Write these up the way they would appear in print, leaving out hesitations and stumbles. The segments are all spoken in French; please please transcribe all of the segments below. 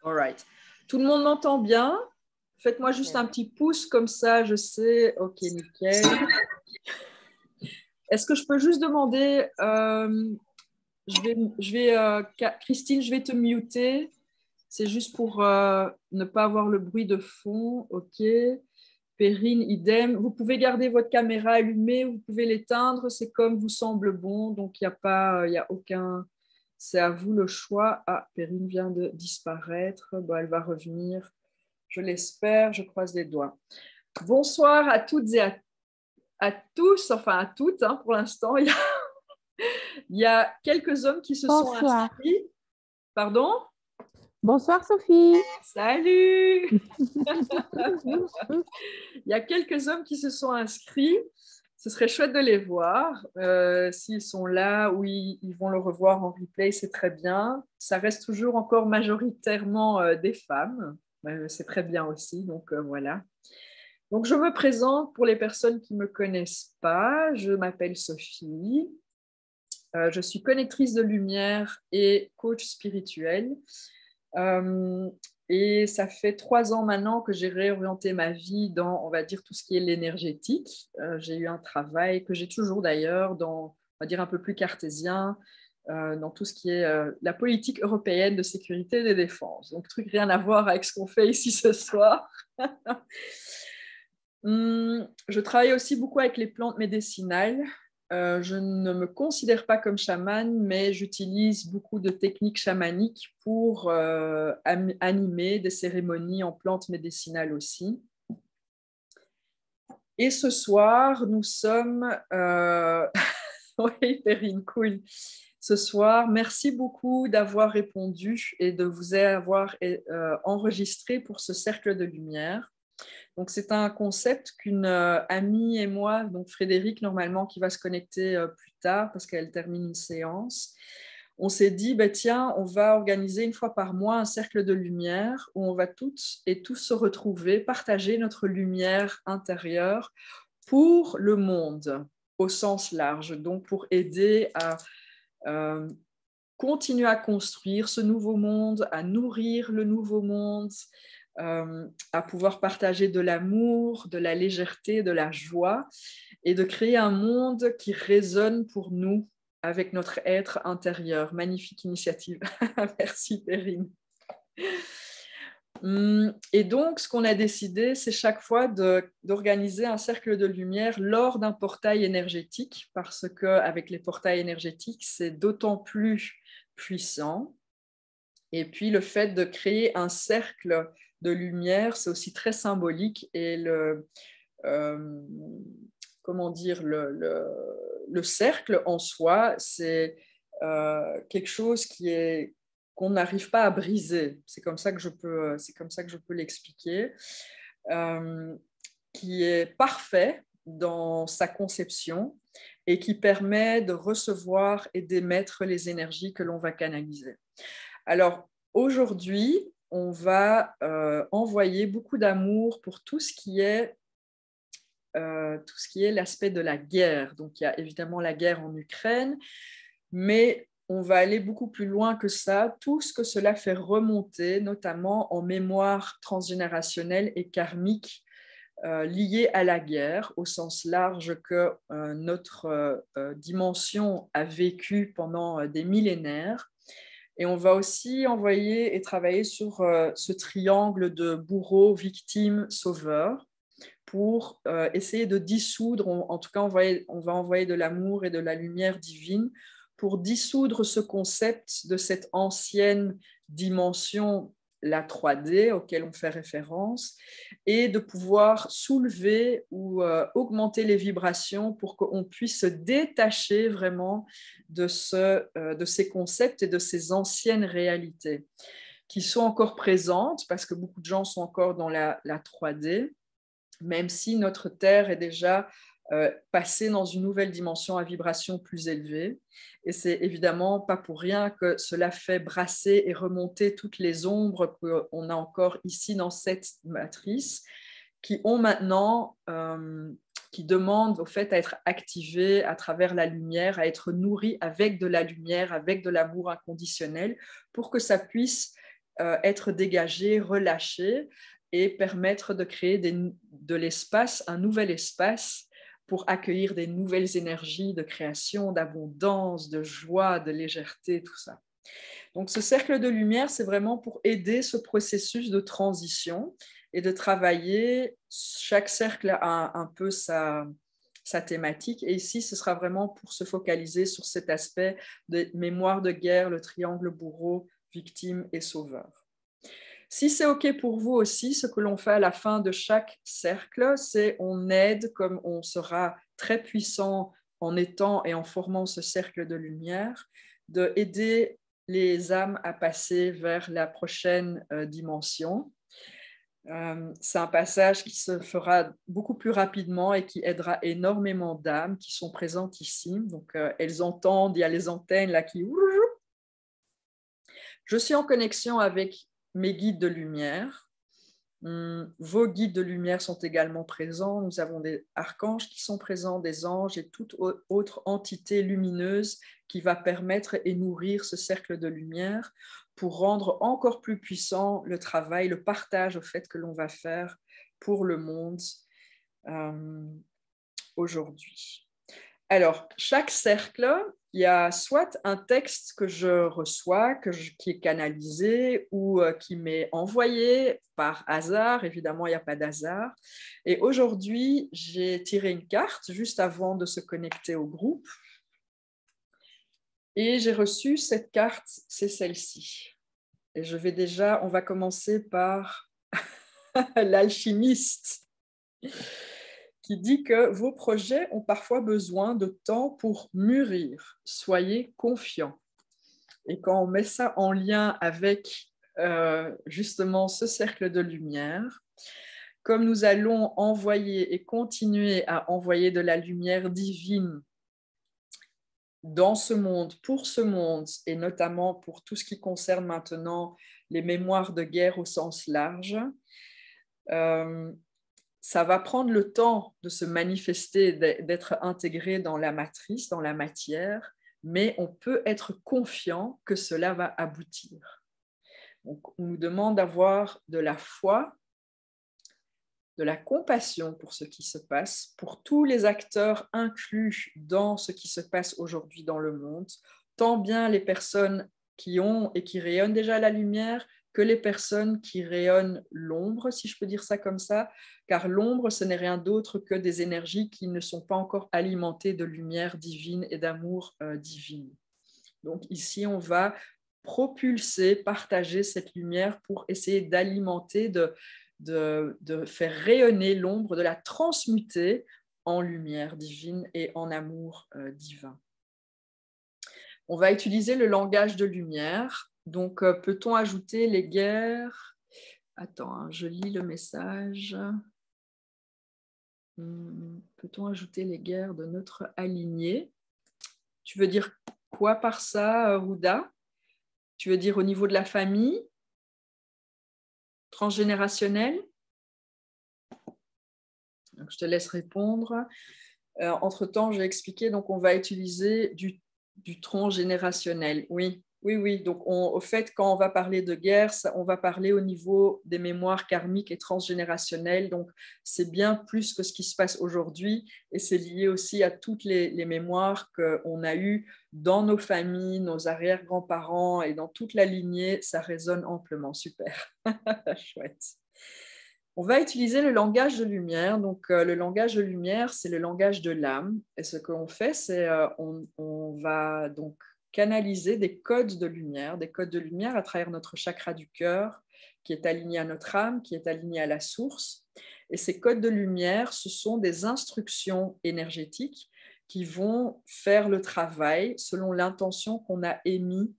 All right. Tout le monde m'entend bien? Faites-moi juste un petit pouce comme ça, je sais. Ok, nickel. Est-ce que je peux juste demander, Christine, je vais te muter. C'est juste pour ne pas avoir le bruit de fond. Ok. Perrine, idem. Vous pouvez garder votre caméra allumée, vous pouvez l'éteindre, c'est comme vous semble bon. Donc, il n'y a pas, il y a aucun... C'est à vous le choix. Ah, Perrine vient de disparaître. Bon, elle va revenir. Je l'espère, je croise les doigts. Bonsoir à toutes et à tous, enfin à toutes, hein, pour l'instant. Il y a quelques hommes qui se sont Bonsoir. inscrits. Pardon? Bonsoir Sophie. Salut! Il y a quelques hommes qui se sont inscrits. Ce serait chouette de les voir. S'ils sont là ou ils vont le revoir en replay, c'est très bien. Ça reste toujours encore majoritairement des femmes. C'est très bien aussi, donc voilà. Donc, je me présente pour les personnes qui ne me connaissent pas. Je m'appelle Sophie. Je suis connectrice de lumière et coach spirituel. Et ça fait 3 ans maintenant que j'ai réorienté ma vie dans, on va dire, tout ce qui est l'énergétique. J'ai eu un travail que j'ai toujours d'ailleurs dans, on va dire, un peu plus cartésien, dans tout ce qui est la politique européenne de sécurité et de défense. Donc, truc rien à voir avec ce qu'on fait ici ce soir. Je travaille aussi beaucoup avec les plantes médicinales. Je ne me considère pas comme chamane, mais j'utilise beaucoup de techniques chamaniques pour animer des cérémonies en plantes médicinales aussi. Et ce soir, nous sommes... Oui, Perrine, cool. Ce soir, merci beaucoup d'avoir répondu et de vous avoir enregistré pour ce cercle de lumière. Donc, c'est un concept qu'une amie et moi, donc Frédéric, normalement, qui va se connecter plus tard parce qu'elle termine une séance, on s'est dit, bah, tiens, on va organiser une fois par mois un cercle de lumière où on va toutes et tous se retrouver, partager notre lumière intérieure pour le monde au sens large, donc pour aider à continuer à construire ce nouveau monde, à nourrir le nouveau monde, à pouvoir partager de l'amour, de la légèreté, de la joie et de créer un monde qui résonne pour nous avec notre être intérieur. Magnifique initiative. Merci Perrine. Et donc, ce qu'on a décidé, c'est chaque fois d'organiser un cercle de lumière lors d'un portail énergétique, parce qu'avec les portails énergétiques, c'est d'autant plus puissant. Et puis, le fait de créer un cercle de lumière, c'est aussi très symbolique. Et comment dire, le cercle en soi, c'est quelque chose qu'on n'arrive pas à briser. C'est comme ça que je peux l'expliquer, qui est parfait dans sa conception et qui permet de recevoir et d'émettre les énergies que l'on va canaliser. Alors, aujourd'hui, on va envoyer beaucoup d'amour pour tout ce qui est l'aspect de la guerre. Donc, il y a évidemment la guerre en Ukraine, mais on va aller beaucoup plus loin que ça, tout ce que cela fait remonter, notamment en mémoire transgénérationnelle et karmique liée à la guerre, au sens large que notre dimension a vécu pendant des millénaires. Et on va aussi envoyer et travailler sur ce triangle de bourreau, victime, sauveur pour essayer de dissoudre, en tout cas on va envoyer de l'amour et de la lumière divine pour dissoudre ce concept de cette ancienne dimension, la 3D, auquel on fait référence, et de pouvoir soulever ou augmenter les vibrations pour qu'on puisse se détacher vraiment de ces concepts et de ces anciennes réalités qui sont encore présentes, parce que beaucoup de gens sont encore dans la 3D, même si notre Terre est déjà passée dans une nouvelle dimension à vibration plus élevée. Et c'est évidemment pas pour rien que cela fait brasser et remonter toutes les ombres qu'on a encore ici dans cette matrice, qui ont maintenant, qui demandent au fait à être activées à travers la lumière, à être nourries avec de la lumière, avec de l'amour inconditionnel, pour que ça puisse être dégagé, relâché et permettre de créer de l'espace, un nouvel espace pour accueillir des nouvelles énergies de création, d'abondance, de joie, de légèreté, tout ça. Donc ce cercle de lumière, c'est vraiment pour aider ce processus de transition et de travailler. Chaque cercle a un peu sa thématique. Et ici, ce sera vraiment pour se focaliser sur cet aspect de mémoire de guerre, le triangle bourreau, victime et sauveur. Si c'est OK pour vous aussi, ce que l'on fait à la fin de chaque cercle, c'est on aide, comme on sera très puissant en étant et en formant ce cercle de lumière, de aider les âmes à passer vers la prochaine dimension. C'est un passage qui se fera beaucoup plus rapidement et qui aidera énormément d'âmes qui sont présentes ici. Donc, elles entendent, il y a les antennes là qui... Je suis en connexion avec mes guides de lumière. Vos guides de lumière sont également présents. Nous avons des archanges qui sont présents, des anges et toute autre entité lumineuse qui va permettre et nourrir ce cercle de lumière pour rendre encore plus puissant le travail, le partage au fait que l'on va faire pour le monde aujourd'hui. Alors, chaque cercle, il y a soit un texte que je reçois, qui est canalisé ou qui m'est envoyé par hasard. Évidemment, il n'y a pas d'hasard. Et aujourd'hui, j'ai tiré une carte juste avant de se connecter au groupe. Et j'ai reçu cette carte, c'est celle-ci. Et on va commencer par l'alchimiste, qui dit que vos projets ont parfois besoin de temps pour mûrir. Soyez confiants. Et quand on met ça en lien avec justement ce cercle de lumière, comme nous allons envoyer et continuer à envoyer de la lumière divine dans ce monde, pour ce monde, et notamment pour tout ce qui concerne maintenant les mémoires de guerre au sens large, ça va prendre le temps de se manifester, d'être intégré dans la matrice, dans la matière, mais on peut être confiant que cela va aboutir. Donc, on nous demande d'avoir de la foi, de la compassion pour ce qui se passe, pour tous les acteurs inclus dans ce qui se passe aujourd'hui dans le monde, tant bien les personnes qui ont et qui rayonnent déjà la lumière que les personnes qui rayonnent l'ombre, si je peux dire ça comme ça, car l'ombre, ce n'est rien d'autre que des énergies qui ne sont pas encore alimentées de lumière divine et d'amour divin. Donc ici, on va propulser, partager cette lumière pour essayer d'alimenter, de faire rayonner l'ombre, de la transmuter en lumière divine et en amour divin. On va utiliser le langage de lumière. Donc, peut-on ajouter les guerres? Attends, hein, je lis le message. Peut-on ajouter les guerres de notre aligné? Tu veux dire quoi par ça, Ruda? Tu veux dire au niveau de la famille? Transgénérationnel? Donc, je te laisse répondre. Entre-temps, j'ai expliqué, donc on va utiliser du transgénérationnel. Oui, oui, oui. Donc, au fait, quand on va parler de guerre, on va parler au niveau des mémoires karmiques et transgénérationnelles. Donc, c'est bien plus que ce qui se passe aujourd'hui et c'est lié aussi à toutes les mémoires qu'on a eues dans nos familles, nos arrière-grands-parents et dans toute la lignée. Ça résonne amplement. Super. Chouette. On va utiliser le langage de lumière. Donc, le langage de lumière, c'est le langage de l'âme. Et ce qu'on fait, c'est on va donc canaliser des codes de lumière à travers notre chakra du cœur, qui est aligné à notre âme, qui est aligné à la source. Et ces codes de lumière, ce sont des instructions énergétiques qui vont faire le travail selon l'intention qu'on a émise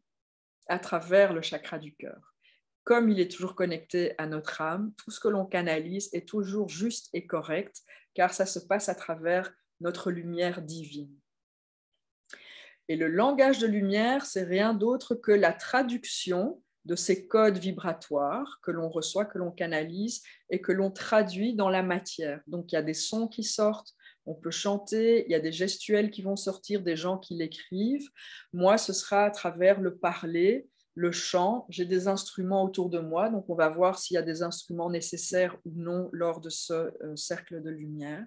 à travers le chakra du cœur. Comme il est toujours connecté à notre âme, tout ce que l'on canalise est toujours juste et correct, car ça se passe à travers notre lumière divine. Et le langage de lumière, c'est rien d'autre que la traduction de ces codes vibratoires que l'on reçoit, que l'on canalise et que l'on traduit dans la matière. Donc, il y a des sons qui sortent, on peut chanter, il y a des gestuels qui vont sortir, des gens qui l'écrivent. Moi, ce sera à travers le parler, le chant. J'ai des instruments autour de moi, donc on va voir s'il y a des instruments nécessaires ou non lors de ce cercle de lumière.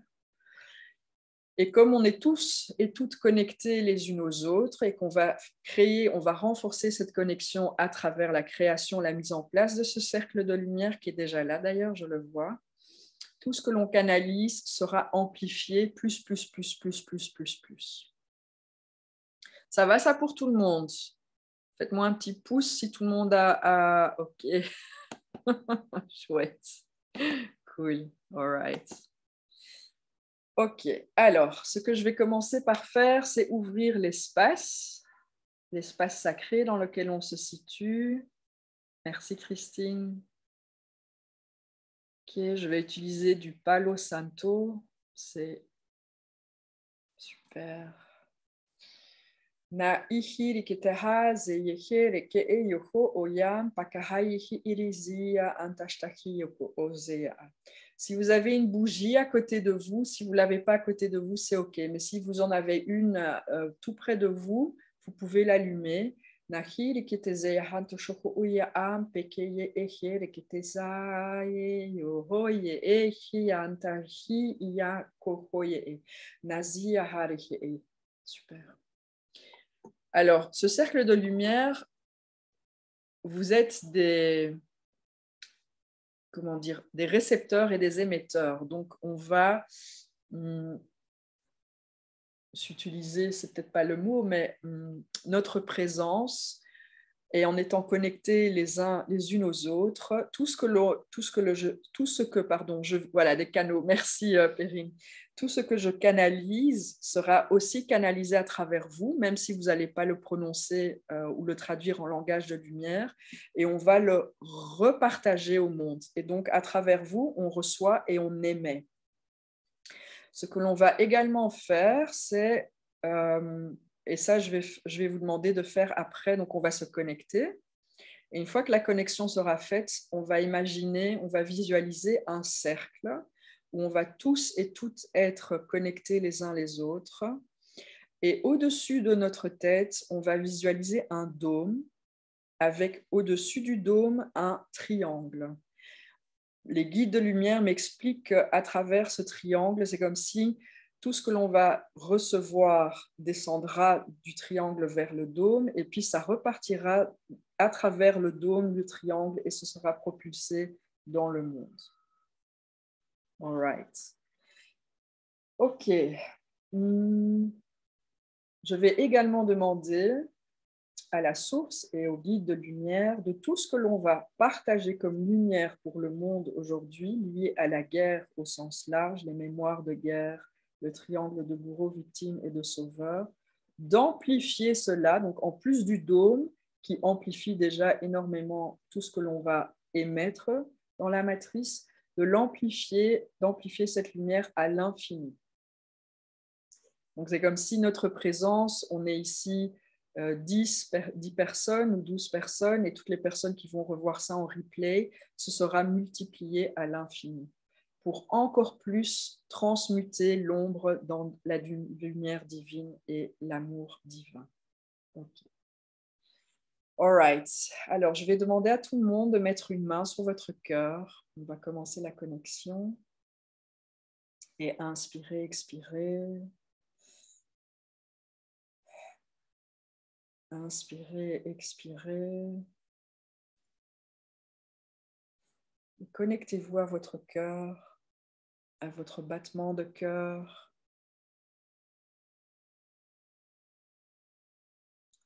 Et comme on est tous et toutes connectés les unes aux autres et qu'on va on va renforcer cette connexion à travers la création, la mise en place de ce cercle de lumière qui est déjà là d'ailleurs, je le vois. Tout ce que l'on canalise sera amplifié plus. Ça va, ça pour tout le monde? Faites-moi un petit pouce si tout le monde a... OK. Chouette. Cool. All right. OK. Alors, ce que je vais commencer par faire, c'est ouvrir l'espace sacré dans lequel on se situe. Merci, Christine. OK, je vais utiliser du Palo Santo. C'est super. Na ihi riketaha zeyehe reke e yoko oyam pakahaihi irizia antashtahi yoko ozea. Si vous avez une bougie à côté de vous, si vous ne l'avez pas à côté de vous, c'est OK. Mais si vous en avez une tout près de vous, vous pouvez l'allumer. Nahi riketezeya hantoshoko oyam pekeye ehe riketezaye yohoye ehi antahi iya kohoye nazia harihe. Super. Alors, ce cercle de lumière, vous êtes des récepteurs et des émetteurs. Donc, on va s'utiliser, c'est peut-être pas le mot, mais notre présence et en étant connectés les unes aux autres, voilà, des canaux, merci Perrine. Tout ce que je canalise sera aussi canalisé à travers vous, même si vous n'allez pas le prononcer ou le traduire en langage de lumière, et on va le repartager au monde. Et donc, à travers vous, on reçoit et on émet. Ce que l'on va également faire, c'est, et ça, je vais vous demander de faire après, donc on va se connecter. Et une fois que la connexion sera faite, on va imaginer, on va visualiser un cercle où on va tous et toutes être connectés les uns les autres. Et au-dessus de notre tête, on va visualiser un dôme avec au-dessus du dôme un triangle. Les guides de lumière m'expliquent qu'à travers ce triangle, c'est comme si tout ce que l'on va recevoir descendra du triangle vers le dôme et puis ça repartira à travers le dôme du triangle et ce sera propulsé dans le monde. All right. OK. Je vais également demander à la source et au guide de lumière de tout ce que l'on va partager comme lumière pour le monde aujourd'hui, lié à la guerre au sens large, les mémoires de guerre, le triangle de bourreau, victime et de sauveur, d'amplifier cela, donc en plus du dôme qui amplifie déjà énormément tout ce que l'on va émettre dans la matrice, de d'amplifier cette lumière à l'infini. Donc c'est comme si notre présence, on est ici 10 personnes ou 12 personnes et toutes les personnes qui vont revoir ça en replay, ce sera multiplié à l'infini pour encore plus transmuter l'ombre dans la lumière divine et l'amour divin. Okay. All right. Alors, je vais demander à tout le monde de mettre une main sur votre cœur. On va commencer la connexion. Et inspirez, expirez. Inspirez, expirez. Connectez-vous à votre cœur, à votre battement de cœur.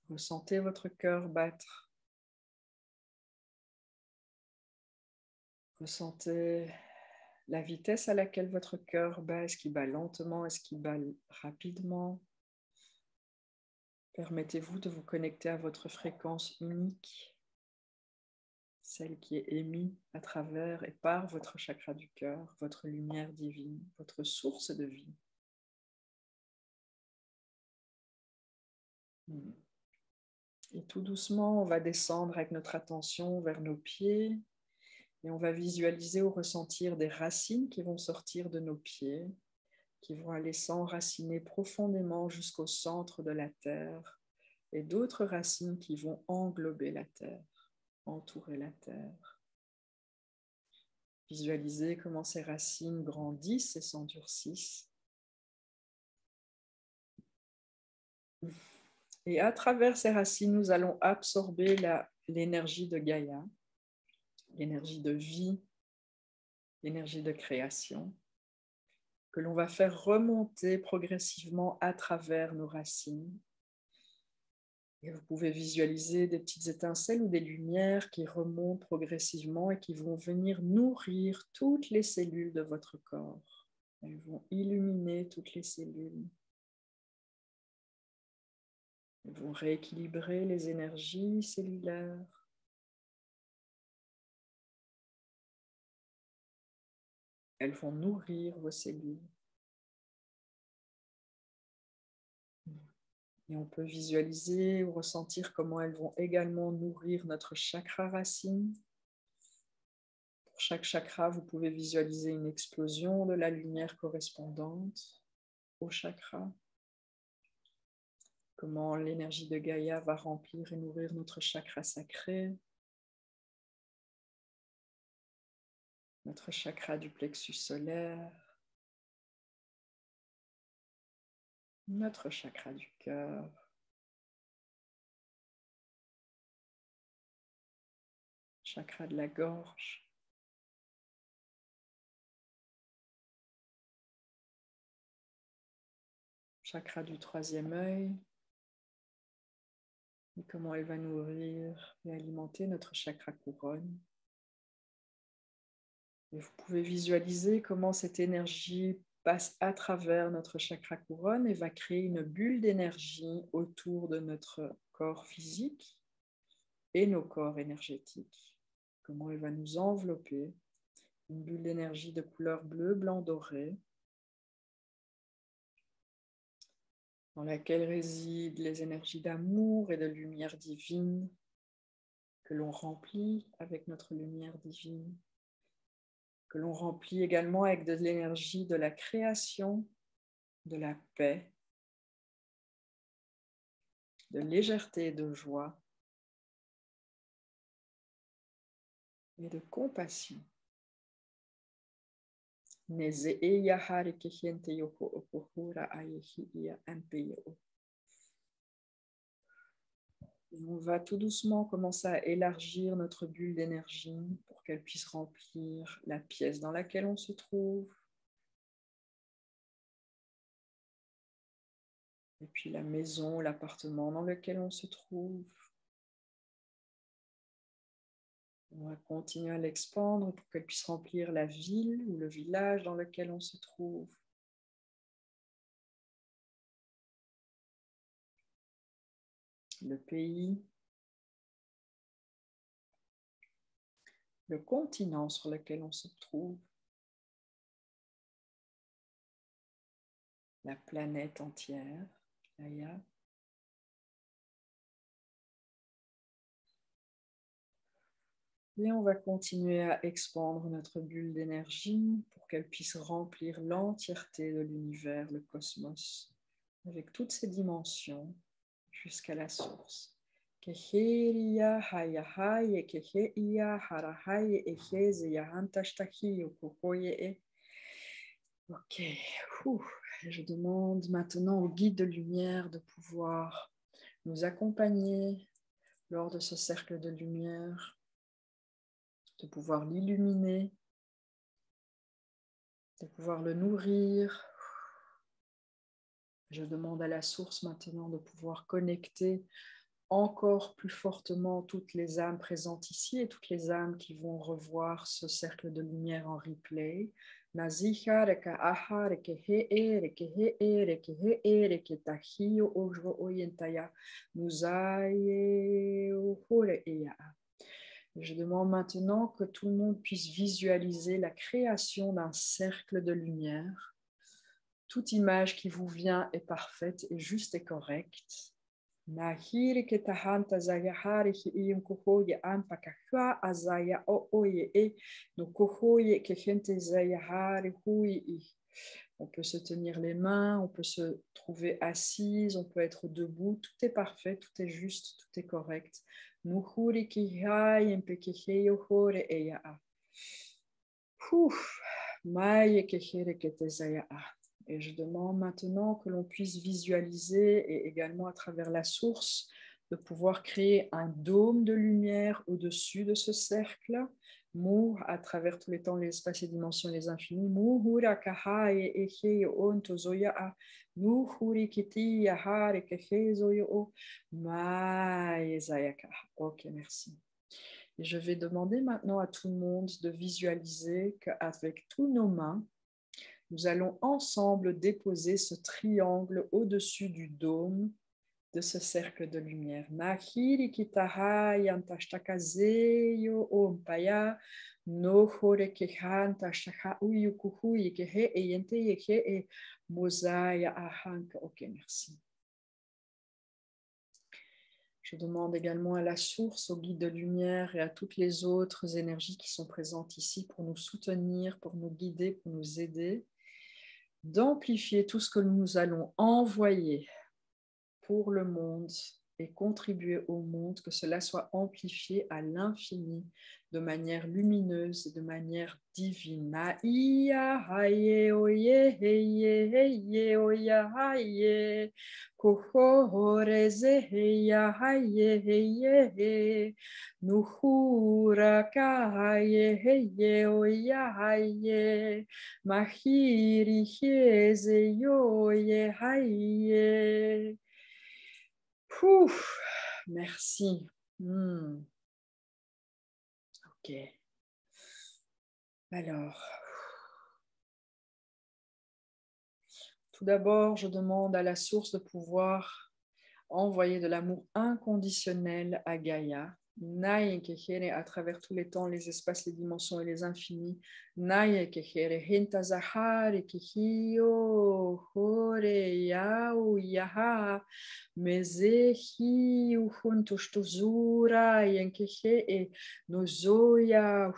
Ressentez votre cœur battre. Ressentez la vitesse à laquelle votre cœur bat. Est-ce qu'il bat lentement? Est-ce qu'il bat rapidement? Permettez-vous de vous connecter à votre fréquence unique, celle qui est émise à travers et par votre chakra du cœur, votre lumière divine, votre source de vie. Et tout doucement, on va descendre avec notre attention vers nos pieds et on va visualiser ou ressentir des racines qui vont sortir de nos pieds, qui vont aller s'enraciner profondément jusqu'au centre de la terre, et d'autres racines qui vont englober la terre, entourer la terre. Visualisez comment ces racines grandissent et s'endurcissent. Et à travers ces racines, nous allons absorber l'énergie de Gaïa, l'énergie de vie, l'énergie de création, que l'on va faire remonter progressivement à travers nos racines. Et vous pouvez visualiser des petites étincelles ou des lumières qui remontent progressivement et qui vont venir nourrir toutes les cellules de votre corps. Elles vont illuminer toutes les cellules. Elles vont rééquilibrer les énergies cellulaires. Elles vont nourrir vos cellules. Et on peut visualiser ou ressentir comment elles vont également nourrir notre chakra racine. Pour chaque chakra, vous pouvez visualiser une explosion de la lumière correspondante au chakra. Comment l'énergie de Gaïa va remplir et nourrir notre chakra sacré, notre chakra du plexus solaire, notre chakra du cœur, chakra de la gorge, chakra du troisième œil, et comment elle va nourrir et alimenter notre chakra couronne. Et vous pouvez visualiser comment cette énergie passe à travers notre chakra couronne et va créer une bulle d'énergie autour de notre corps physique et nos corps énergétiques. Comment elle va nous envelopper, une bulle d'énergie de couleur bleu, blanc, doré, dans laquelle résident les énergies d'amour et de lumière divine que l'on remplit avec notre lumière divine, que l'on remplit également avec de l'énergie de la création, de la paix, de légèreté et de joie et de compassion. Et on va tout doucement commencer à élargir notre bulle d'énergie pour qu'elle puisse remplir la pièce dans laquelle on se trouve. Et puis la maison, l'appartement dans lequel on se trouve. On va continuer à l'expandre pour qu'elle puisse remplir la ville ou le village dans lequel on se trouve. Le pays, le continent sur lequel on se trouve, la planète entière, Gaïa. Et on va continuer à expandre notre bulle d'énergie pour qu'elle puisse remplir l'entièreté de l'univers, le cosmos, avec toutes ses dimensions jusqu'à la source. Ok, je demande maintenant au guide de lumière de pouvoir nous accompagner lors de ce cercle de lumière, de pouvoir l'illuminer, de pouvoir le nourrir. Je demande à la source maintenant de pouvoir connecter encore plus fortement toutes les âmes présentes ici et toutes les âmes qui vont revoir ce cercle de lumière en replay. Je demande maintenant que tout le monde puisse visualiser la création d'un cercle de lumière. Toute image qui vous vient est parfaite et juste et correcte. On peut se tenir les mains, on peut se trouver assise, on peut être debout. Tout est parfait, tout est juste, tout est correct. Nuhuri kihai empekeheyo hore eyaa. Et je demande maintenant que l'on puisse visualiser et également à travers la source de pouvoir créer un dôme de lumière au-dessus de ce cercle, à travers tous les temps, les espaces et dimensions, les infinis. Ok, merci. Et je vais demander maintenant à tout le monde de visualiser qu'avec tous nos mains, nous allons ensemble déposer ce triangle au-dessus du dôme de ce cercle de lumière. Nahiri kitaha yantashakazeyo ompaya nohore kehanta shaka uyukuhu yekehe e yente yeke e mosaya ahanka. Ok, merci. Je demande également à la source, au guide de lumière et à toutes les autres énergies qui sont présentes ici pour nous soutenir, pour nous guider, pour nous aider, d'amplifier tout ce que nous allons envoyer pour le monde et contribuer au monde, que cela soit amplifié à l'infini, de manière lumineuse et de manière divine. Ouf, merci. Ok. Alors, tout d'abord, je demande à la source de pouvoir envoyer de l'amour inconditionnel à Gaïa, Naye Kekere, à travers tous les temps, les espaces, les dimensions et les infinis. Naye Kekere, Hinta Zahari Kihio, Hore Yau Yaha, Mezehi Uhuntushuzura, Yenkehe, e Nozoya,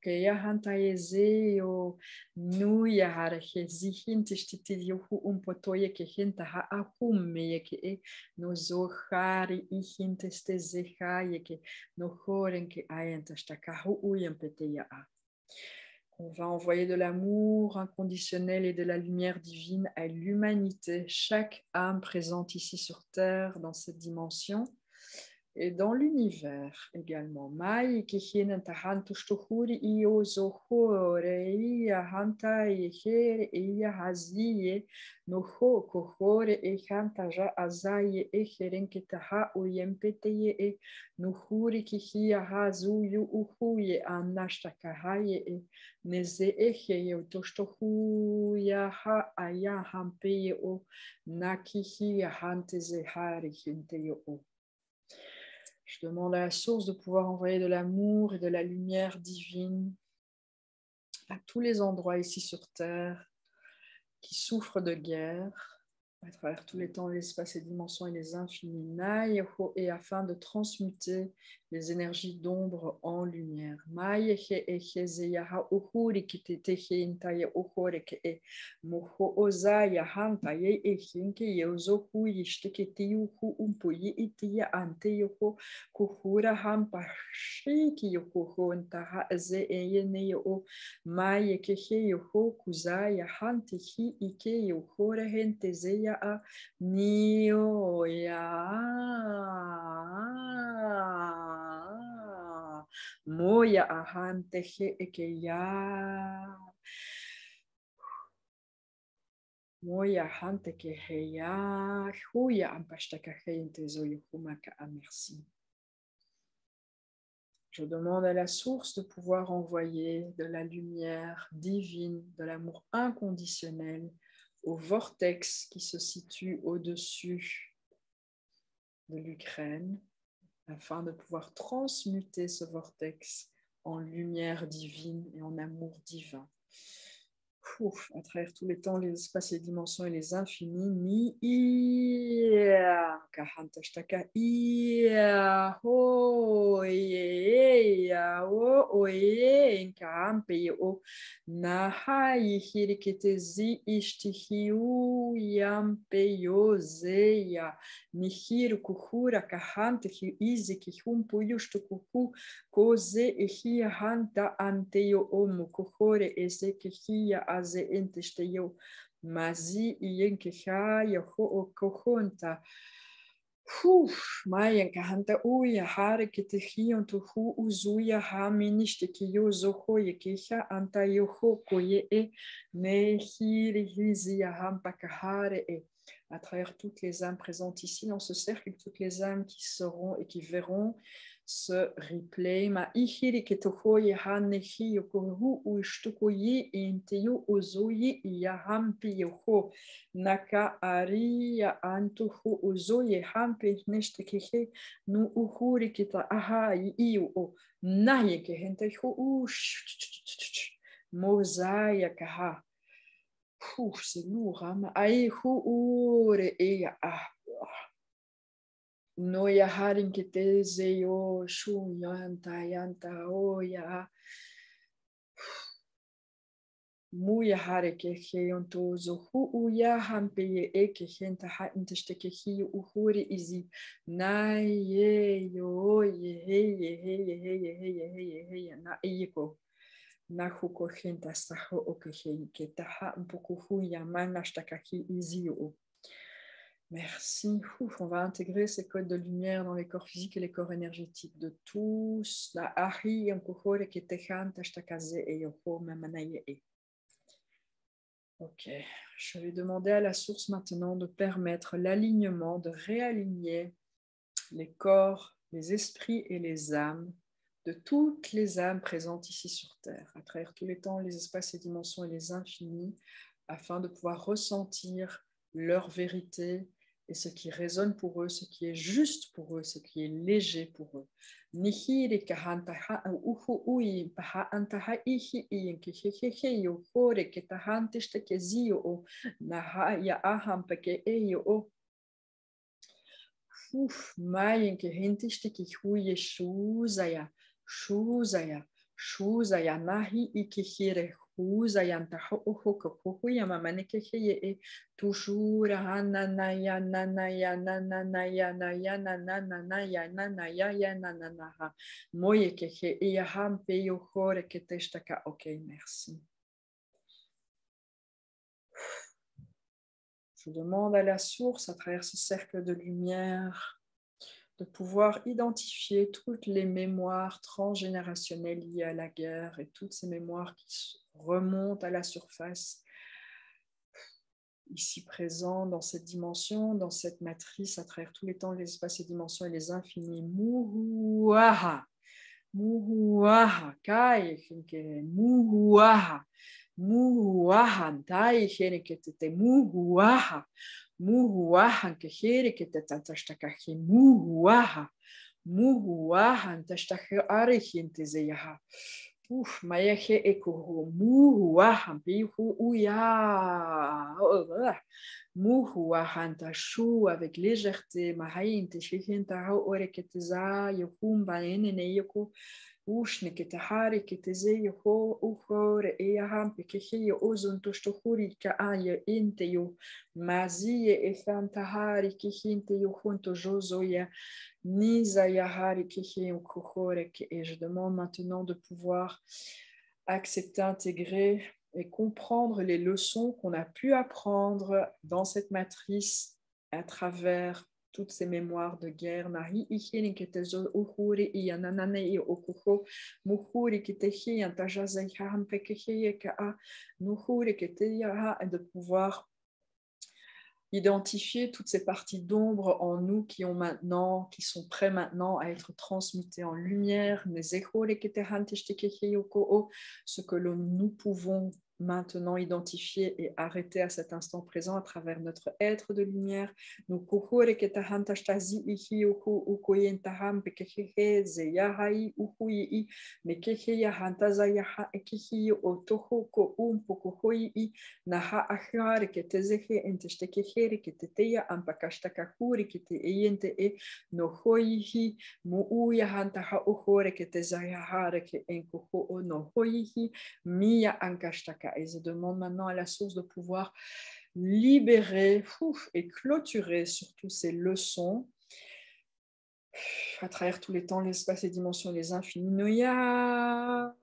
Keya Hantaezeo, Nuya Harahezihin Tishtitihu Umpotoye Kehinta Haahume Yeke. Nozohari ihintestezeha yeke nohorenke ayentastakahu uyempeteya. On va envoyer de l'amour inconditionnel et de la lumière divine à l'humanité, chaque âme présente ici sur Terre, dans cette dimension, et dans l'univers également. Mai kihin tahantushtuhuri iyo zohore iya hanta yehere iya haziye noho kohore e hantaja azaye e herenketaha uyempeteye e nuhuri kihia hazuyu uhuye anashtakahaye e neze ehe toshtohuya ha aya hampeye o nakihia hanteze hari hinteyo o. Je demande à la source de pouvoir envoyer de l'amour et de la lumière divine à tous les endroits ici sur Terre qui souffrent de guerre, à travers tous les temps, l'espace, les dimensions et les infinis, et afin de transmuter les énergies d'ombre en lumière. Nio ya moya ahante he ekeya moya hante ke heya huya ampashtaka heinte zoyukumaka. Merci. Je demande à la source de pouvoir envoyer de la lumière divine, de l'amour inconditionnel au vortex qui se situe au-dessus de l'Ukraine, afin de pouvoir transmuter ce vortex en lumière divine et en amour divin. À travers tous les temps, les espaces, les dimensions et les infinis. Ni ia kahantashtaka ia ho ia o e kahampe o naha ihirikete zi ishtihiu yampe yo zeya nihir kuhura kahante hi izi kihumpu yushtukuhu koze ehia hanta anteyo omu kuhore eze kihia aze entesteyo mazi iyenkeha yoho okohonta mayan kahanta uya hare ketehion tuhu uzuya haminishte kiyo zoho yekeha anta yoho koye e nehiri hizia hampa kahare e. À travers toutes les âmes présentes ici dans ce cercle, toutes les âmes qui seront et qui verront ce replay. Ma ihiri ketohoye hanehi yokohu ushtukoyi inteyo ozoyi yahampi yoho naka ariya antuhu ozoye hampi neshtekehe nu uhuri kita aha iu o naye kehente hu mozaya kaha. C'est lourd, hein? Ai ure ea no ya harin que te zeyo shu yanta oya muya hare que heonto zo hu ya hampe e que henta ha inteste que hi uhuri izi na ye yo ye he na iko na huko henta saho o que he que taha un poco hu ya manastakaki izi o. Merci. On va intégrer ces codes de lumière dans les corps physiques et les corps énergétiques de tous. La Ahi, Yamkuhore, Ketehan, Tashtakaze et Yoko, Mamanaye. Ok. Je vais demander à la source maintenant de permettre l'alignement, de réaligner les corps, les esprits et les âmes de toutes les âmes présentes ici sur Terre, à travers tous les temps, les espaces, les dimensions et les infinis, afin de pouvoir ressentir leur vérité et ce qui résonne pour eux, ce qui est juste pour eux, ce qui est léger pour eux. Nihiri kahantaha uhu ui paha antaha ihi iyenkihehehe yo hore ketahantishte kezio o naha ya aham peke eyo o. Mayenke hintishte kihuye shuzaya nahi ikihire Uzayanta ho ya mamaneke e tushura hananaya nanaya nananaya naya nananaya nanaya nananaha moye kehe iya hampe yo hore keteshtaka. Ok, merci. Je demande à la source, à travers ce cercle de lumière, de pouvoir identifier toutes les mémoires transgénérationnelles liées à la guerre et toutes ces mémoires qui remontent à la surface, ici présent dans cette dimension, dans cette matrice, à travers tous les temps, les espaces et dimensions et les infinis. Muhuaha, muhuaha, kai, muhuaha, muhuaha, tai, henekete, muhuaha. Muhuahan kehere que te tatastakahi muhuaha muhuahan tastakahi arihintezeyaha mayahe ekoho muhuahan pihu uya muhuahan tashu avec légèreté mahain teshihintaha oreketeza yohumba eneneyoko Ushne que te hari que te zeyo ho uhore e hampe que heyo ozon tostohuri ka aya inte yo mazie e fantahari que hinte yo junto jozoya nisa yahari que heyo kohore que et je demande maintenant de pouvoir accepter, intégrer et comprendre les leçons qu'on a pu apprendre dans cette matrice à travers toutes ces mémoires de guerre. Nahi ihini ketezo uhuri iyananane i okuho muhuri ketehi antajazai ham pekehi ka nuhuri keteya et de pouvoir identifier toutes ces parties d'ombre en nous qui sont prêts maintenant à être transmutées en lumière, ce que nous pouvons maintenant identifier et arrêter à cet instant présent à travers notre être de lumière. Nous Mia Ankashtaka. Et je demande maintenant à la source de pouvoir libérer et clôturer surtout ces leçons à travers tous les temps, l'espace, les dimensions, les infinis. Noya,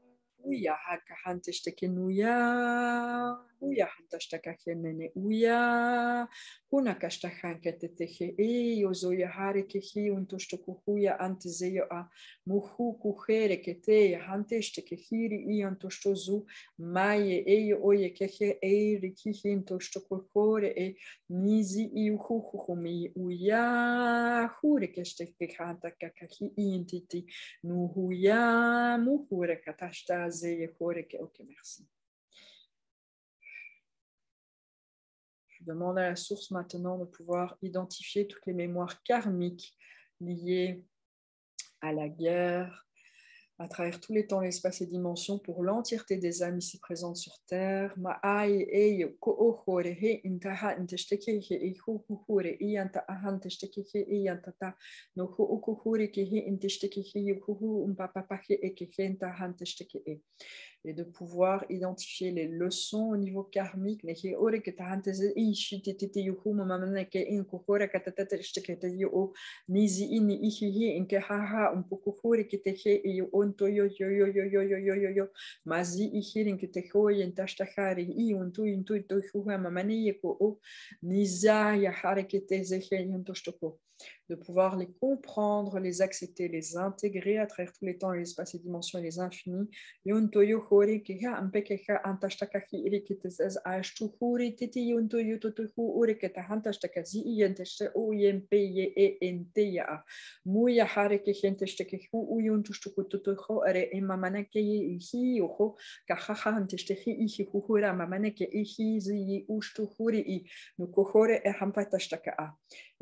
Uya Hakahante Nuya, Uya Hantashtaka Nene Uya, Hunakashtakan Ketetehe, Yozoya Hare Kehi, Untoshtokuya Antezeyo a Muhu Kuhere Kete, Hanteshtekehiri, Iantostozu, Maye, Eyo Oye Kehe, Rikihi, Intostokore, e Nizi Iuhumi Uya, Hurekeshtekehanta Kakaki, Intiti, Nuhuya, Muhure Katashta, Zeye Horeke. Ok, merci. Je demande à la source maintenant de pouvoir identifier toutes les mémoires karmiques liées à la guerre, à travers tous les temps, l'espace et dimensions, pour l'entièreté des âmes ici présentes sur Terre. Et de pouvoir identifier les leçons au niveau karmique. De pouvoir les comprendre, les accepter, les intégrer à travers tous les temps, l'espace, les dimensions et les infinis.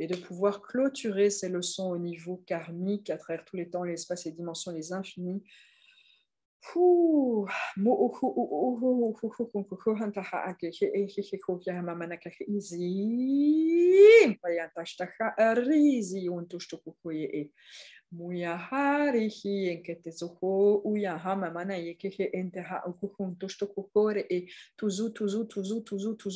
Et de pouvoir clôturer ces leçons au niveau karmique à travers tous les temps, l'espace, les dimensions, les infinis. Muyaharihi enketezoho uyahama mana yekehe enteha ukuhuntoshtokuhore e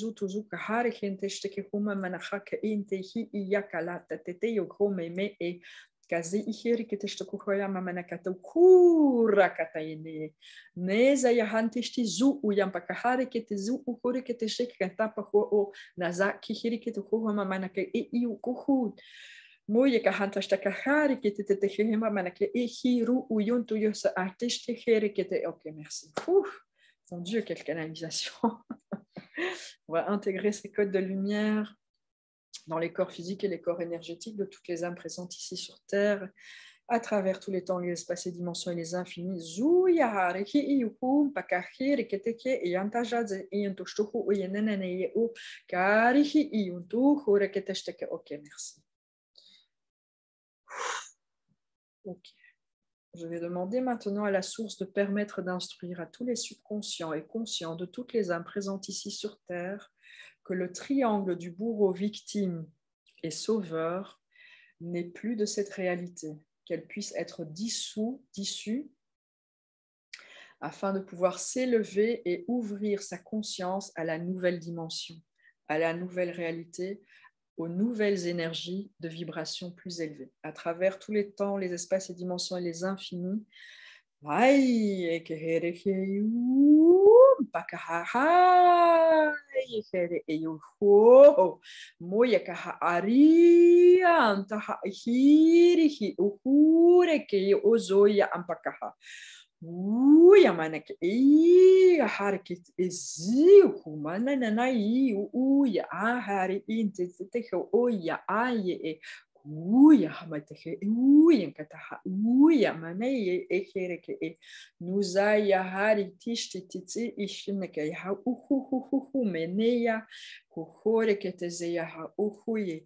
tuzu kahari henteshteke huma manahaka intehi iyakalata tete yokome me e kazi ihiri keteshtokuhoya mamanakato kura katayene neza yahanteshti zu uyampakahari ketezu uhuri keteshek katapaho o nazaki hiri ketukuha mamanaka e iukuhud Moye kahanta kahari qui était tehema manake ehiru uyuntu yosa artiste kete. Ok, merci. Mon Dieu, quelle canalisation. On va intégrer ces codes de lumière dans les corps physiques et les corps énergétiques de toutes les âmes présentes ici sur Terre, à travers tous les temps, les espaces, les dimensions et les infinis. Zuyahare ki iyukum pakahiri keteke iyantajaze iyantushtuhu uyenenene u karihi iyuntu hureketeshteke. Ok, merci. Ok. Je vais demander maintenant à la source de permettre d'instruire à tous les subconscients et conscients de toutes les âmes présentes ici sur Terre que le triangle du bourreau victime et sauveur n'est plus de cette réalité, qu'elle puisse être dissue, afin de pouvoir s'élever et ouvrir sa conscience à la nouvelle dimension, à la nouvelle réalité, aux nouvelles énergies de vibration plus élevées. À travers tous les temps, les espaces et dimensions et les infinis, Uia manake ia hareket eziu mana nanai uia ahari inte te oia aie e Uia hamatehe uia kataha uia manei ekereke e nuzaya hari tishtititsi ishineke ya uhu meneya kuhore ketezeya ha uhuye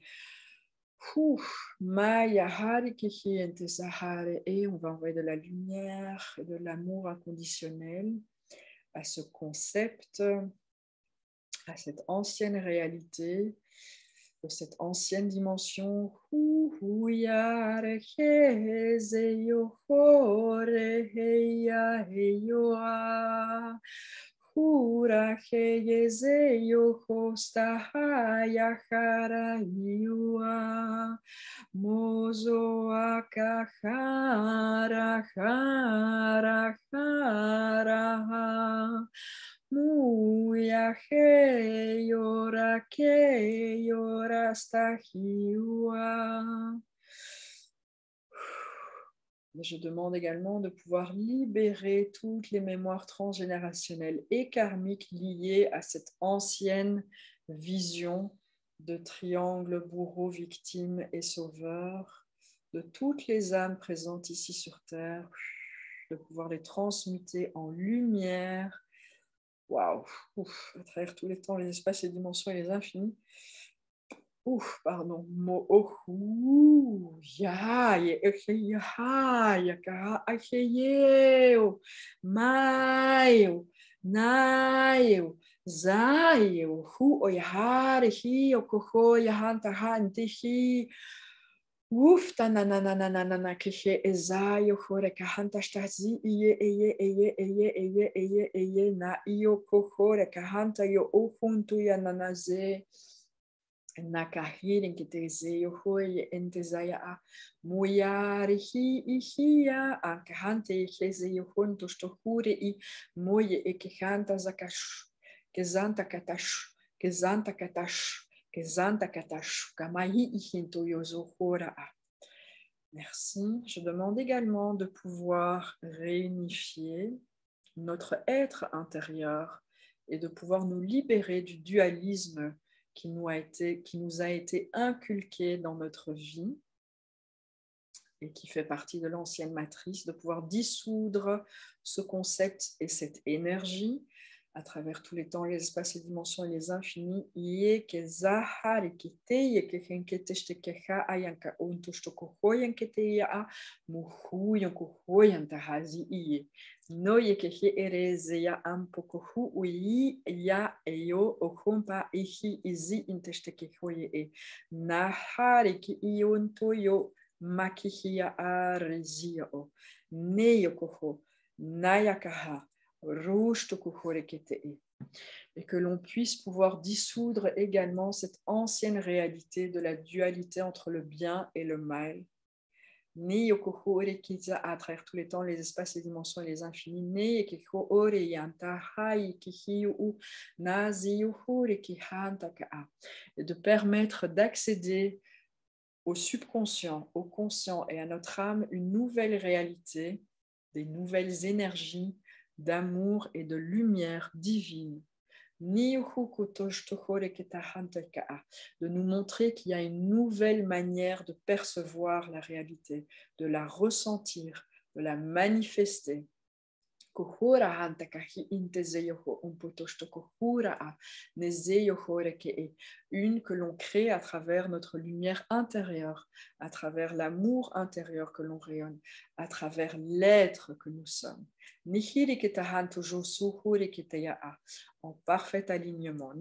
maya hari kihiente sahare et on va envoyer de la lumière et de l'amour inconditionnel à ce concept, à cette ancienne réalité, de cette ancienne dimension. Mozo akahara hara hara Muyahe yora stahiwa. Je demande également de pouvoir libérer toutes les mémoires transgénérationnelles et karmiques liées à cette ancienne vision de triangle bourreau, victime et sauveur, de toutes les âmes présentes ici sur Terre, de pouvoir les transmuter en lumière. Waouh, à travers tous les temps, les espaces, les dimensions et les infinis. Pardon. Mo ya ya ka akeyeo maio naio zaio hu o yahare hi o koho yahanta hantihi tananananana kehe ezaio hore kahanta shtazi eye na io kohore kahanta yo ufuntu ya nanaze Nakahiri nkiteze yohoye entezaya a muyari hi ihia ankahante iheze yohon tostohure I moye ekehanta zakash kezanta katash kamahi ihinto yozohora a. Merci. Je demande également de pouvoir réunifier notre être intérieur et de pouvoir nous libérer du dualisme qui nous a été inculqué dans notre vie et qui fait partie de l'ancienne matrice, de pouvoir dissoudre ce concept et cette énergie à travers tous les temps, les espaces, les dimensions et les infinis. No yekehe erezeya ampokohu ui ya eyo okumpa ihi izi intestekehoye e nahari ki iontoyo makihia arezia o neyokoho nayakaha rushtokuhorekete e. Et que l'on puisse pouvoir dissoudre également cette ancienne réalité de la dualité entre le bien et le mal. Ni yokoho ore kiza à travers tous les temps, les espaces, les dimensions et les infinis. Ne yekiko ore yanta hai kihiu u nazi yuhure kihanta ka. Et de permettre d'accéder au subconscient, au conscient et à notre âme une nouvelle réalité, des nouvelles énergies d'amour et de lumière divine. De nous montrer qu'il y a une nouvelle manière de percevoir la réalité, de la ressentir, de la manifester. Une que l'on crée à travers notre lumière intérieure, à travers l'amour intérieur que l'on rayonne, à travers l'être que nous sommes. En parfait alignement.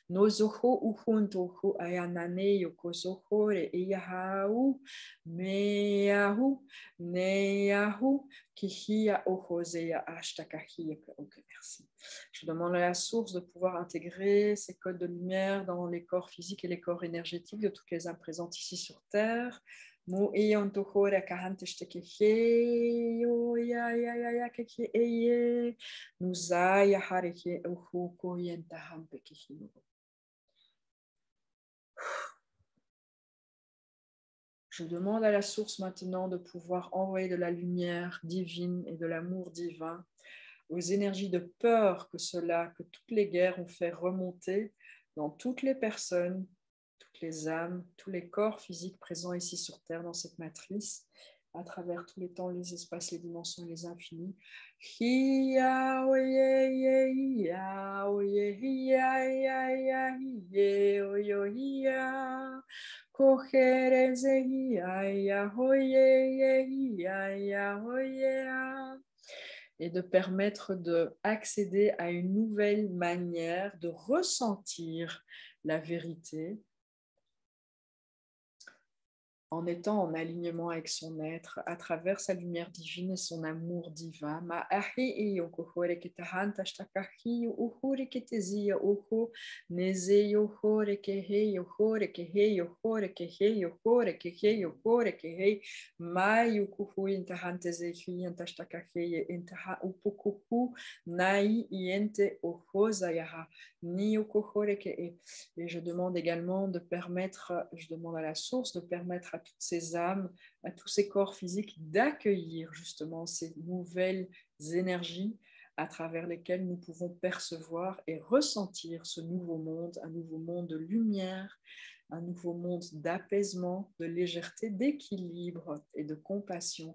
Nozoho uhuntohu ayanane yokozohore iyahau meyahu neyahu kihia ohoseya ashtakahia. Ok, merci. Je demande à la source de pouvoir intégrer ces codes de lumière dans les corps physiques et les corps énergétiques de toutes les âmes présentes ici sur Terre. Mu ion tohore kahante shtekehe yo ya keke eye nuzaya hareke uhu koyenta hampe kehino. Je demande à la source maintenant de pouvoir envoyer de la lumière divine et de l'amour divin aux énergies de peur que toutes les guerres ont fait remonter dans toutes les personnes, toutes les âmes, tous les corps physiques présents ici sur Terre dans cette matrice, à travers tous les temps, les espaces, les dimensions et les infinis. Hiya, oye, hiya, oye, hiya, hiya, hiya, hiya, oyo, hiya. Cogereze, hiya, hiya, oye, hiya, hiya, oye. Et de permettre d'accéder à une nouvelle manière de ressentir la vérité en étant en alignement avec son être, à travers sa lumière divine et son amour divin. Et je demande également de permettre, je demande à la source de permettre à toutes ces âmes, à tous ces corps physiques d'accueillir justement ces nouvelles énergies à travers lesquelles nous pouvons percevoir et ressentir ce nouveau monde, un nouveau monde de lumière, un nouveau monde d'apaisement, de légèreté, d'équilibre et de compassion.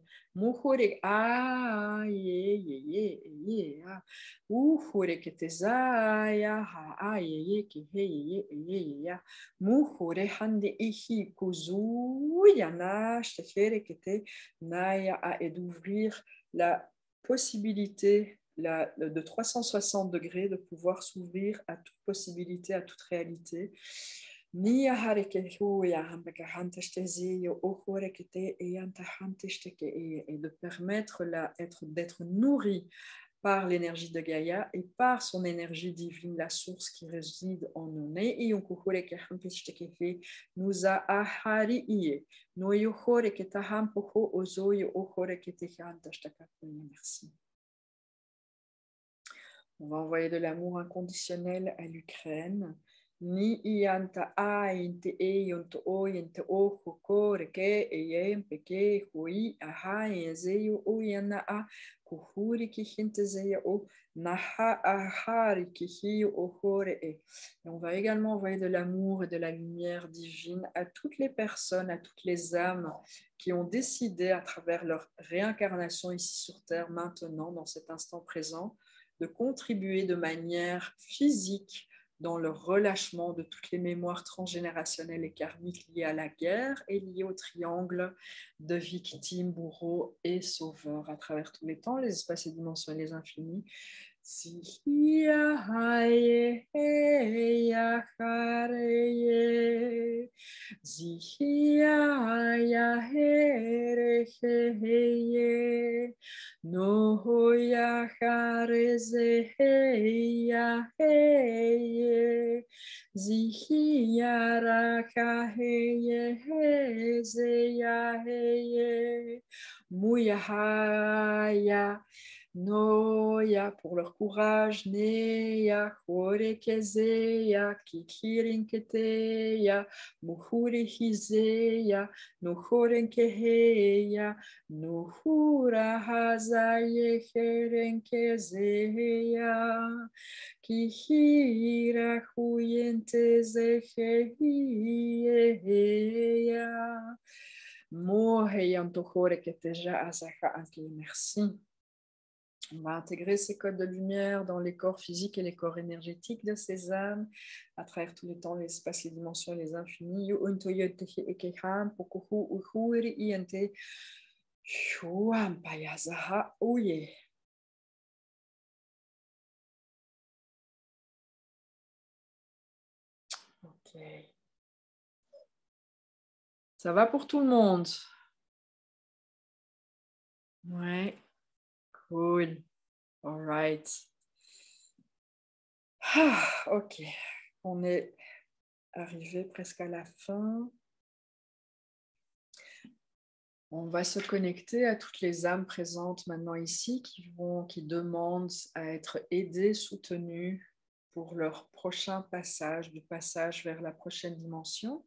Et d'ouvrir la possibilité de 360 degrés de pouvoir s'ouvrir à toute possibilité, à toute réalité. Et de permettre d'être nourri par l'énergie de Gaïa et par son énergie divine, la source qui réside en nous. Merci. On va envoyer de l'amour inconditionnel à l'Ukraine. Ni ianta ainte eyonto oyente ojo koreke eyem peke hui aha yezeyo oyana a kuhuri kihinte zeya o naha ahari kihiyo ohore e. Et on va également envoyer de l'amour et de la lumière divine à toutes les personnes, à toutes les âmes qui ont décidé à travers leur réincarnation ici sur Terre maintenant, dans cet instant présent, de contribuer de manière physique dans le relâchement de toutes les mémoires transgénérationnelles et karmiques liées à la guerre et liées au triangle de victimes, bourreaux et sauveurs à travers tous les temps, les espaces et dimensions et les infinis. Zihia haye ya hareye Zihia haya here heye no ya hareze ya heye Zihia raka heye heze ya heye Muyahaya Noya pour leur courage, Neya, Horekezeya, Kikirinketeya, Muhurihizeya, Nuhorenkeheya, Nuhurahazaye Herenkezeya, Kihira Huyentezeheya, Moheyantohoreketeja Azaka Anki. Merci. On va intégrer ces codes de lumière dans les corps physiques et les corps énergétiques de ces âmes, à travers tous les temps, les espaces, les dimensions, les infinis. Ok. Ça va pour tout le monde? Ouais. Cool. All right. Ok. On est arrivé presque à la fin. On va se connecter à toutes les âmes présentes maintenant ici qui demandent à être aidées, soutenues pour leur prochain passage, du passage vers la prochaine dimension.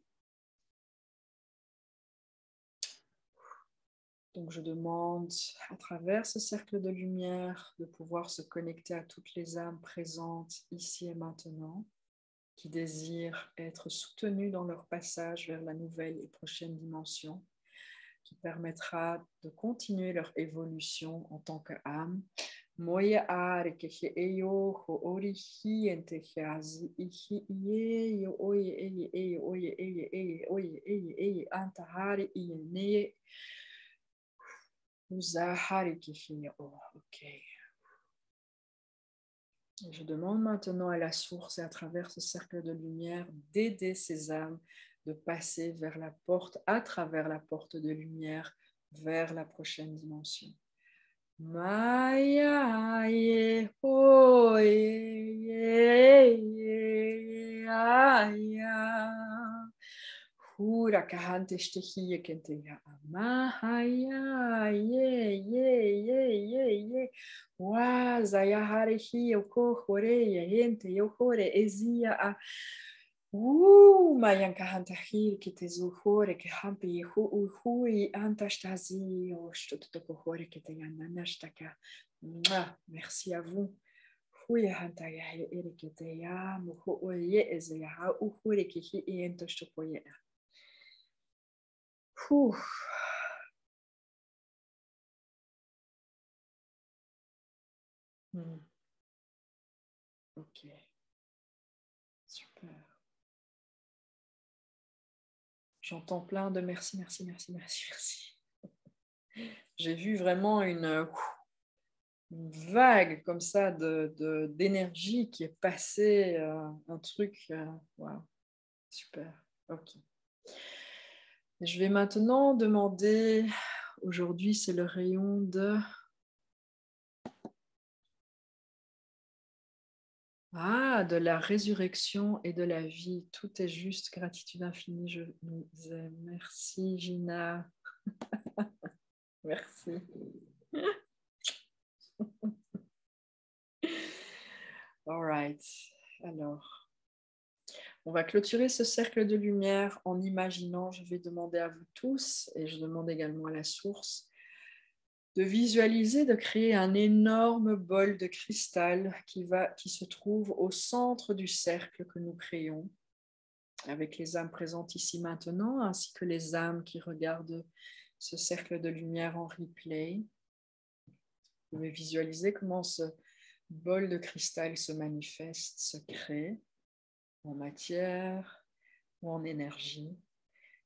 Donc je demande à travers ce cercle de lumière de pouvoir se connecter à toutes les âmes présentes ici et maintenant. qui désirent être soutenus dans leur passage vers la nouvelle et prochaine dimension, qui permettra de continuer leur évolution en tant qu'âme. Moya are que he eyo ho ori hi ente hazi ihi ye yo oye eye oye eye oye eye anta hari iye neye uza hari kihi oh ok. Je demande maintenant à la source et à travers ce cercle de lumière d'aider ces âmes de passer vers la porte, à travers la porte de lumière, vers la prochaine dimension. Maya ye ho ye ye aya hura kahante shtehi kente ya mahaya ye wa zaya hare hi yoko hore ye hente yokore ezia a mayan kahanta hir kete zuhore ke hampi hui antastazi o shtuto hore kete yananashtaka. Merci à vous. Hui hanta ya ere kete ya muho oye ezia ha uhure ke hi ento shtupoye. Ok, super. J'entends plein de merci, merci, merci, merci, merci. J'ai vu vraiment une vague comme ça d'énergie qui est passée, un truc, wow, super, ok. Je vais maintenant demander, aujourd'hui c'est le rayon de la résurrection et de la vie. Tout est juste, gratitude infinie, je nous aime. Merci Gina. Merci. All right. Alors, on va clôturer ce cercle de lumière en imaginant, je vais demander à vous tous, et je demande également à la source, de visualiser, de créer un énorme bol de cristal qui se trouve au centre du cercle que nous créons, avec les âmes présentes ici maintenant, ainsi que les âmes qui regardent ce cercle de lumière en replay. Vous pouvez visualiser comment ce bol de cristal se manifeste, se crée en matière ou en énergie.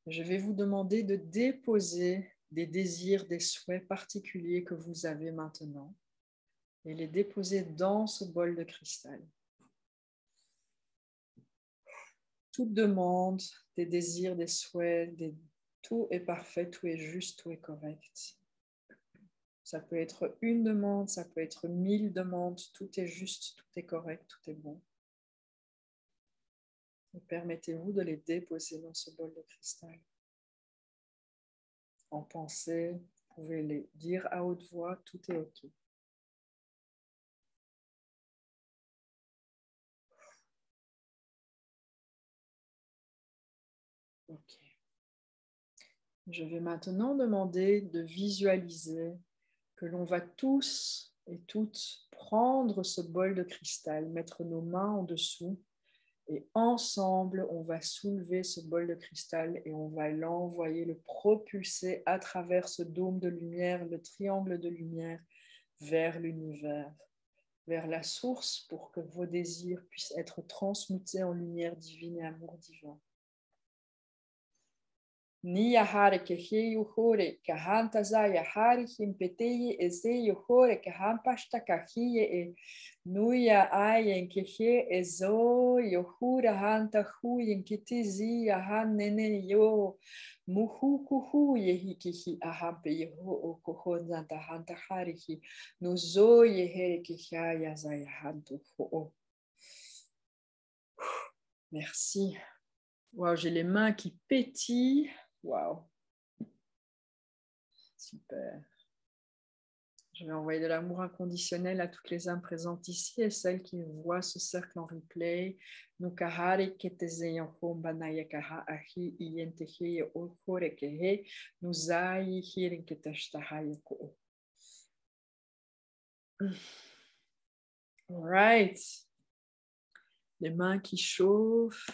Je vais vous demander de déposer des désirs, des souhaits particuliers que vous avez maintenant et les déposer dans ce bol de cristal. Toute demande, des désirs, des souhaits, tout est parfait, tout est juste, tout est correct. Ça peut être une demande, ça peut être 1000 demandes, tout est juste, tout est correct, tout est bon. Et permettez-vous de les déposer dans ce bol de cristal. En pensée, vous pouvez les dire à haute voix, tout est OK. OK. Je vais maintenant demander de visualiser que l'on va tous et toutes prendre ce bol de cristal, mettre nos mains en dessous et ensemble, on va soulever ce bol de cristal et on va l'envoyer, le propulser à travers ce dôme de lumière, le triangle de lumière, vers l'univers, vers la source pour que vos désirs puissent être transmutés en lumière divine et amour divin. Ni yahare que he yuhore kahanta za yahari himpeteye eze yuhore kahampashta kahiye e nuya ayen que he ezo yuhura hanta huyen kitizi yahan nene yo muhukuhu yehikihi ahampe yeho o kohonzanta hanta harihi nuzo yehere kihaya za yahantu ho. Merci. Wow, j'ai les mains qui pétillent. Wow. Super. Je vais envoyer de l'amour inconditionnel à toutes les âmes présentes ici et celles qui voient ce cercle en replay. Nukahari ketezeyon banaya kaha ahi iyentehe okore kehe nuzai hirin ketashtahayo ko. All right. Les mains qui chauffent.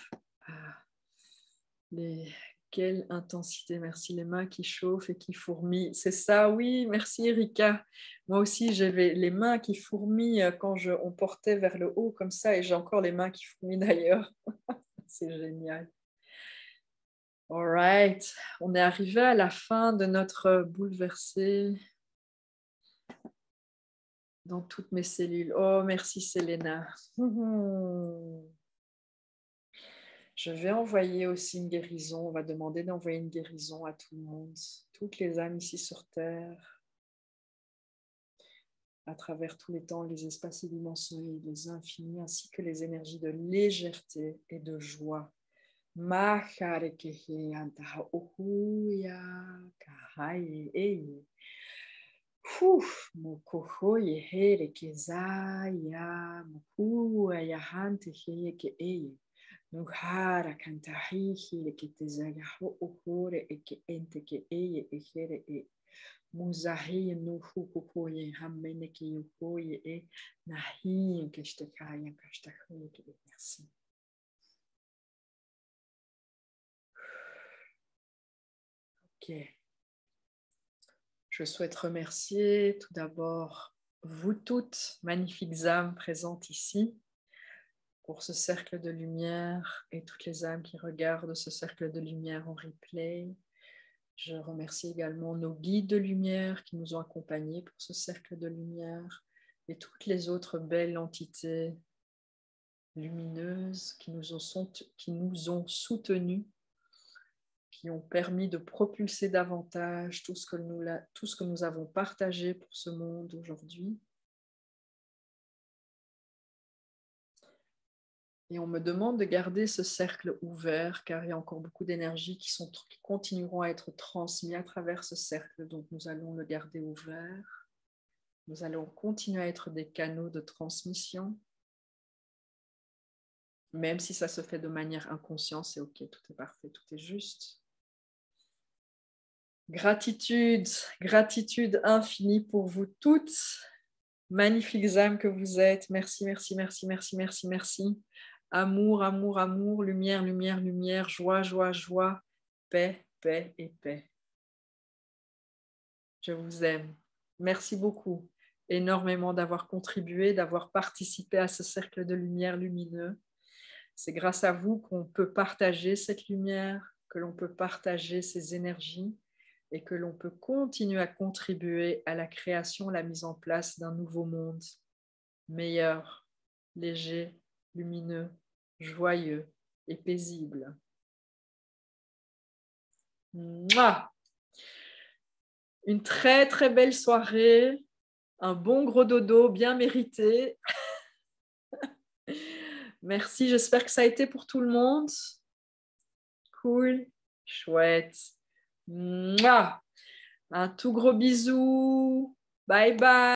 Quelle intensité, merci. Les mains qui chauffent et qui fourmillent. C'est ça, oui, merci Erika. Moi aussi, j'avais les mains qui fourmillent quand on portait vers le haut comme ça et j'ai encore les mains qui fourmillent d'ailleurs. C'est génial. All right, on est arrivé à la fin de notre bouleversé dans toutes mes cellules. Oh, merci Selena. Je vais envoyer aussi une guérison. On va demander d'envoyer une guérison à tout le monde, toutes les âmes ici sur Terre, à travers tous les temps, les espaces et dimensions, les infinis, ainsi que les énergies de légèreté et de joie. Nuhara kantahihi lekitezaya ho ohore eke ente ke eye ehere e muzahi nuhu kukoye hamene ke yokoye e nahi ke shtekaya kashtakoye ke merci. Ok. Je souhaite remercier tout d'abord vous toutes, magnifiques âmes présentes ici, pour ce cercle de lumière et toutes les âmes qui regardent ce cercle de lumière en replay. Je remercie également nos guides de lumière qui nous ont accompagnés pour ce cercle de lumière et toutes les autres belles entités lumineuses qui nous ont soutenus, qui ont permis de propulser davantage tout ce que nous avons partagé pour ce monde aujourd'hui. Et on me demande de garder ce cercle ouvert car il y a encore beaucoup d'énergie qui continueront à être transmises à travers ce cercle. Donc nous allons le garder ouvert. Nous allons continuer à être des canaux de transmission. Même si ça se fait de manière inconsciente, c'est ok, tout est parfait, tout est juste. Gratitude, gratitude infinie pour vous toutes. Magnifiques âmes que vous êtes. Merci, merci, merci, merci, merci, merci. Amour, amour, amour, lumière, lumière, lumière, joie, joie, joie, paix, paix et paix. Je vous aime. Merci beaucoup énormément d'avoir contribué, d'avoir participé à ce cercle de lumière lumineux. C'est grâce à vous qu'on peut partager cette lumière, que l'on peut partager ces énergies et que l'on peut continuer à contribuer à la création, la mise en place d'un nouveau monde meilleur, léger, lumineux, joyeux et paisible. Mouah! Une très très belle soirée, un bon gros dodo bien mérité. Merci, j'espère que ça a été pour tout le monde. Cool, chouette. Mouah! Un tout gros bisou. Bye bye.